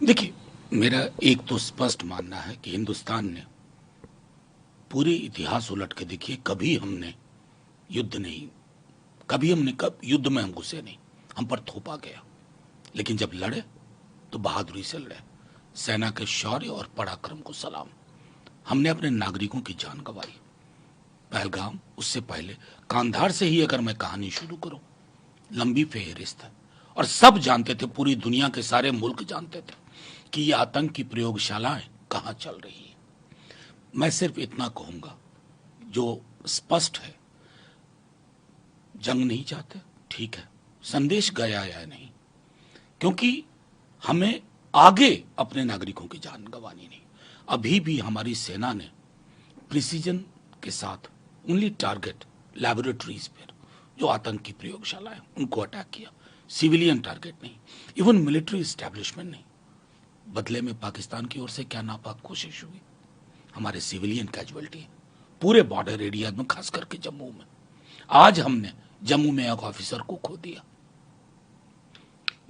देखिए, मेरा एक तो स्पष्ट मानना है कि हिंदुस्तान ने पूरे इतिहास उलट के देखिए, कभी हमने युद्ध नहीं, कब युद्ध में हम घुसे नहीं, हम पर थोपा गया। लेकिन जब लड़े तो बहादुरी से लड़े। सेना के शौर्य और पराक्रम को सलाम। हमने अपने नागरिकों की जान गंवाई। पहलगाम, उससे पहले कांधार से ही अगर मैं कहानी शुरू करूं, लंबी फेहरिस्त है। और सब जानते थे, पूरी दुनिया के सारे मुल्क जानते थे कि ये आतंक की प्रयोगशालाएं कहां चल रही है। मैं सिर्फ इतना कहूंगा, जो स्पष्ट है, जंग नहीं चाहते, ठीक है, संदेश गया या नहीं, क्योंकि हमें आगे अपने नागरिकों की जान गंवानी नहीं। अभी भी हमारी सेना ने प्रिसीजन के साथ ओनली टारगेट लैबोरेटरीज पर, जो आतंक की प्रयोगशाला है, उनको अटैक किया, सिविलियन टारगेट नहीं, इवन मिलिट्री एस्टेब्लिशमेंट नहीं। बदले में पाकिस्तान की ओर से क्या नापाक कोशिश हुई, हमारे सिविलियन कैजुअलिटी पूरे बॉर्डर एरिया में, खास करके जम्मू में। आज हमने जम्मू में एक ऑफिसर को खो दिया।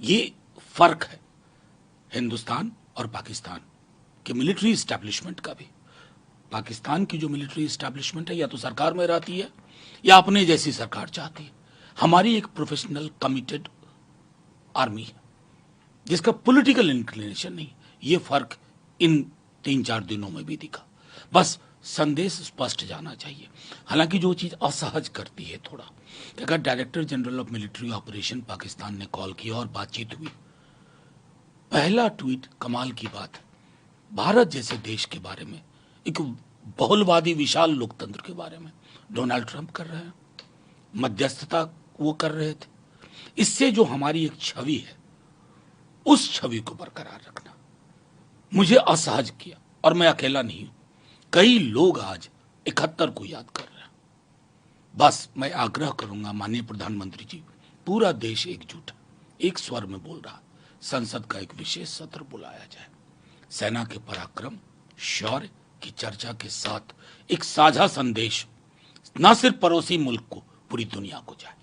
ये फर्क है हिंदुस्तान और पाकिस्तान के मिलिट्री एस्टेब्लिशमेंट का भी। पाकिस्तान की जो मिलिट्री एस्टेब्लिशमेंट है, या तो सरकार में रहती है या अपने जैसी सरकार चाहती है। हमारी एक प्रोफेशनल कमिटेड आर्मी है जिसका पॉलिटिकल इंक्लिनेशन नहीं। ये फर्क इन 3-4 दिनों में भी दिखा। बस संदेश स्पष्ट जाना चाहिए। हालांकि जो चीज असहज करती है थोड़ा, कि अगर director general of military operation Pakistan ने कॉल किया और बातचीत हुई, पहला ट्वीट कमाल की बात है, भारत जैसे देश के बारे में, एक बहुलवादी विशाल लोकतंत्र के बारे में डोनाल्ड ट्रंप कर रहे हैं, मध्यस्थता वो कर रहे थे। इससे जो हमारी एक छवि है, उस छवि को बरकरार रखना मुझे असहज किया। और मैं अकेला नहीं हूं, कई लोग आज 71 को याद कर रहे हैं। बस मैं आग्रह करूंगा, माननीय प्रधानमंत्री जी, पूरा देश एकजुट है, एक स्वर में बोल रहा, संसद का एक विशेष सत्र बुलाया जाए, सेना के पराक्रम शौर्य की चर्चा के साथ एक साझा संदेश न सिर्फ पड़ोसी मुल्क को, पूरी दुनिया को जाए।